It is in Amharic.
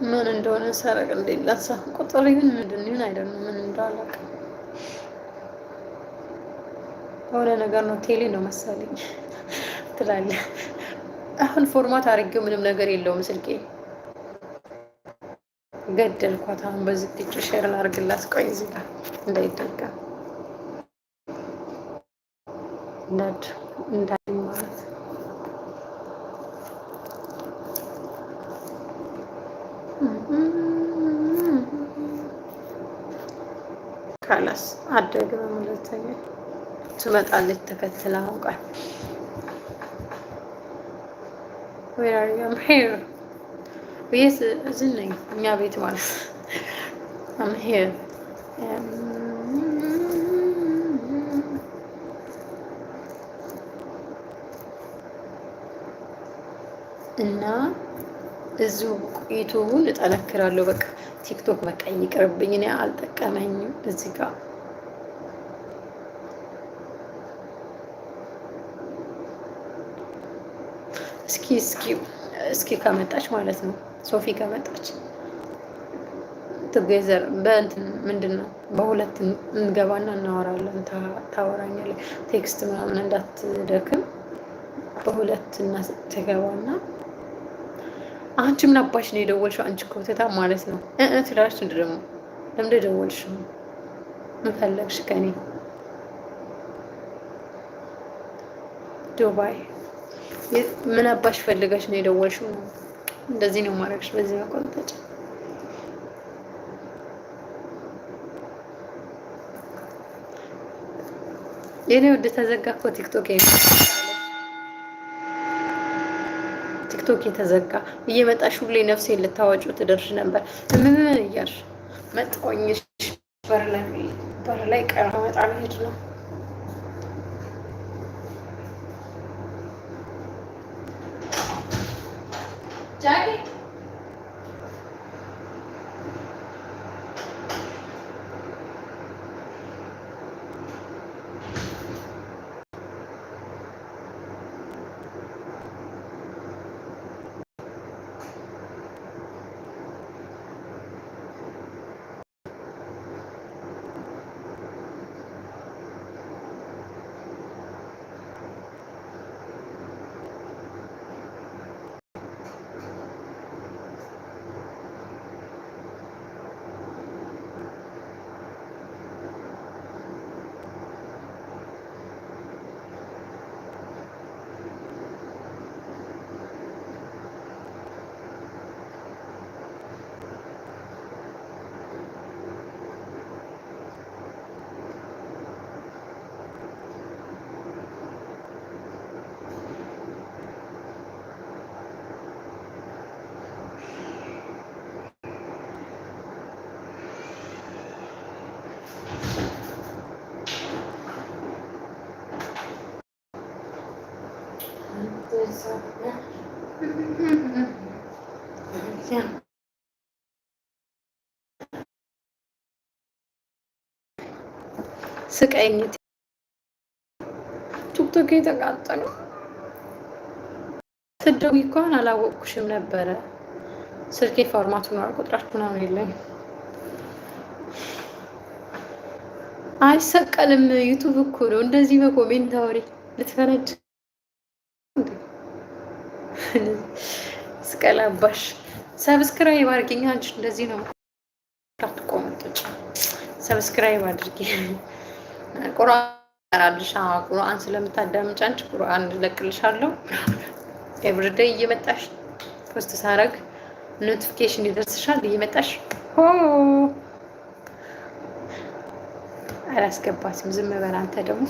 ምን እንደሆነ ሰረቅ እንደሌላት ሰው ቁጥር ይሁን ምንድን ይሁን አይደለም ምን እንዳላውቅ የሆነ ነገር ነው። ቴሌ ነው መሰለኝ ትላለህ። አሁን ፎርማት አድርጌው ምንም ነገር የለውም ስልኬ። ገደልኳት። አሁን በዚህ ፒክቸር ሼር ላድርግላት። ቆይ እዚህ ጋር እንዳይደገም እንዳይ ማለት ካላስ አደገ በመለተኛ ትመጣለች ተከትላ አውቃል። Where are you? I'm here. Yes, እዚህ ነኝ እኛ ቤት ማለት I'm here. እና እዚሁ ዩቱቡን እጠነክራለሁ። በቃ ቲክቶክ በቃ ይቅርብኝ፣ እኔ አልጠቀመኝም። እዚህ ጋር እስኪ ከመጣች ማለት ነው ሶፊ ከመጣች ቱጌዘር በእንትን ምንድን ነው በሁለት እንገባና እናወራለን። ታወራኛለህ ቴክስት ምናምን እንዳትደክም በሁለት ትገባና አንቺ ምን አባሽ ነው የደወልሽው? አንቺ ኮተታ ማለት ነው ትላለች። ደግሞ ለምን ደወልሽው? ምን ፈለግሽ ከኔ? ዱባይ ምን አባሽ ፈልገሽ ነው የደወልሽው? እንደዚህ ነው ማድረግሽ። በዚህ መቆንጠጭ የኔ ወደ ተዘጋ እኮ ቲክቶክ የተዘጋ እየመጣሽ ሁሌ ነፍሴ ልታወጪው ትደርሽ ነበር። ምን እያልሽ መጣሁኝሽ? በር ላይ ቀረ መጣ ሄድ ነው። ጃኬ ስቀኝ ቲክቶክ የተቃጠለ ስትደውይ እንኳን አላወቅኩሽም ነበረ። ስልኬ ፎርማቱ ነው ቁጥራችሁ ነው የለኝ። አይሰቀልም። ዩቲዩብ እኮ ነው እንደዚህ በኮሜንት አውሪ ልትፈረድ ስቀላባሽ። ሰብስክራይብ አድርጊኝ። አንቺ እንደዚህ ነው አትቆምጥጭ። ሰብስክራይብ አድርጊ። ቁርአን ስለምታዳምጪ አንቺ ቁርአን ልለቅልሻለሁ። ኤቭሪዴይ እየመጣሽ ፖስት ሳረግ ኖቲፊኬሽን ይደርስሻል። እየመጣሽ አላስገባትም። ዝም በል አንተ ደግሞ